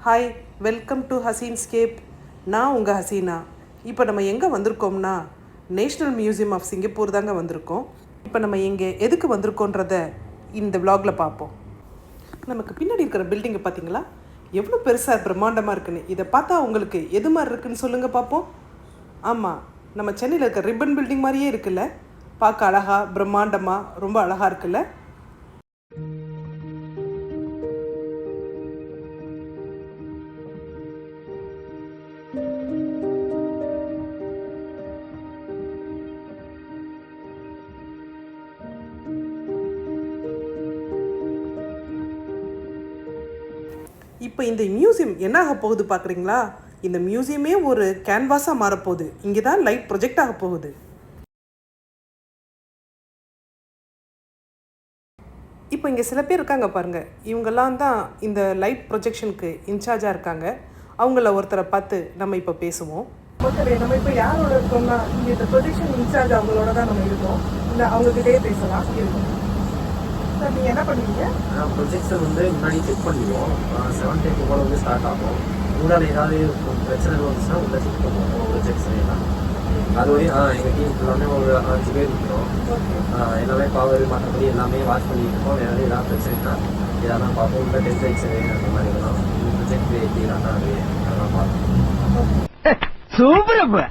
Hi, welcome to ஹசீன்ஸ்கேப். நான் உங்கள் ஹசீனா. இப்போ நம்ம எங்கே வந்திருக்கோம்னா நேஷ்னல் மியூசியம் ஆஃப் சிங்கப்பூர் தாங்க வந்திருக்கோம். இப்போ நம்ம எங்கே எதுக்கு வந்திருக்கோன்றத இந்த விலாகில் பார்ப்போம். நமக்கு பின்னாடி இருக்கிற பில்டிங்கை பார்த்தீங்களா, எவ்வளோ பெருசாக பிரம்மாண்டமாக இருக்குன்னு. இதை பார்த்தா உங்களுக்கு எது மாதிரி இருக்குன்னு சொல்லுங்கள் பார்ப்போம். ஆமாம், நம்ம சென்னையில் இருக்க ரிப்பன் பில்டிங் மாதிரியே இருக்குல்ல. பார்க்க அழகாக பிரம்மாண்டமாக ரொம்ப அழகாக இருக்குல்ல. இப்போ இந்த மியூசியம் என்ன ஆக போகுது பார்க்குறீங்களா? இந்த மியூசியமே ஒரு கேன்வாஸாக மாறப்போகுது. இங்கே தான் லைட் ப்ரொஜெக்ட் ஆக போகுது. இப்போ இங்கே சில பேர் இருக்காங்க பாருங்கள். இவங்கெல்லாம் தான் இந்த லைட் ப்ரொஜெக்ஷனுக்கு இன்சார்ஜாக இருக்காங்க. அவங்கள ஒருத்தரை பார்த்து நம்ம இப்போ பேசுவோம். ஓகே, நம்ம இப்போ யாரோட இருக்கோம்னா இந்த ப்ரொஜெக்ஷன் இன்சார்ஜ் அவங்களோட தான் நம்ம இருக்கோம். இல்லை அவங்ககிட்டயே பேசலாம். சார், நீங்கள் என்ன பண்ணுவீங்க? ப்ரொஜெக்ஷன் முன்னாடி செக் பண்ணிடுவோம். 7:30 போல ஸ்டார்ட் ஆகும். உங்களால் ஏதாவது பிரச்சனை வந்துச்சுன்னா உள்ள செக் பண்ணுவோம் ப்ரொஜெக்ஷன் எல்லாம். அதுவரையும் எங்கள் டீம் எல்லாமே ஒரு 5 பேர் இருக்கிறோம். எல்லாமே பவர் மற்றபடி எல்லாமே வாட்ச் பண்ணிட்டு இருக்கோம். வேறு ஏதாவது பிரச்சனைனா இதெல்லாம் பார்ப்போம். உள்ள டெம்பரேச்சரு அந்த மாதிரி இதெல்லாம் ப்ரொஜெக்ட் எப்படிலாம் அதெல்லாம் பார்ப்போம். சூப்பர்.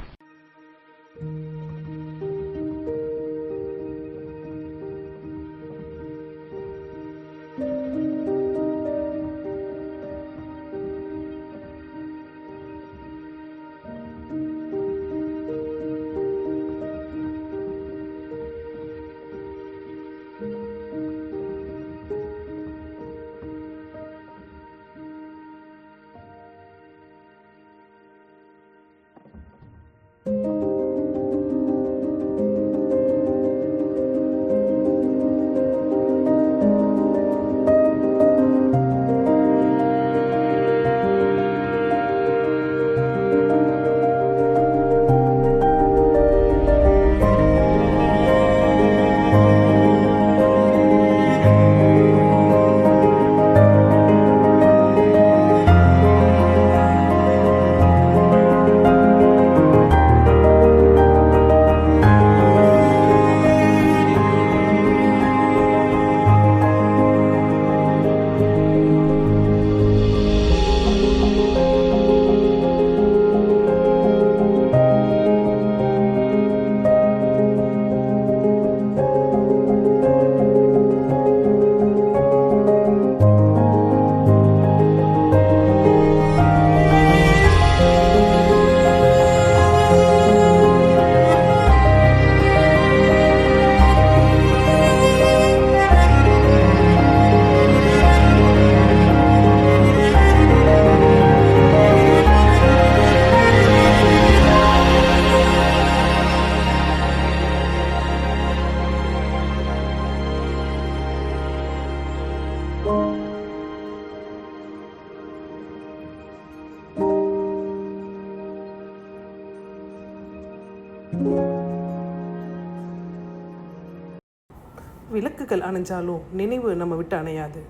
விளக்குகள் அணைஞ்சாலும் நினைவு நம்ம விட்டு அணையாது.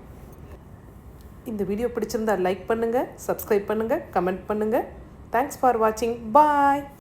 இந்த வீடியோ பிடிச்சிருந்தா லைக் பண்ணுங்கள், சப்ஸ்கிரைப் பண்ணுங்கள், கமெண்ட் பண்ணுங்கள். தேங்க்ஸ் ஃபார் வாட்சிங். பாய்.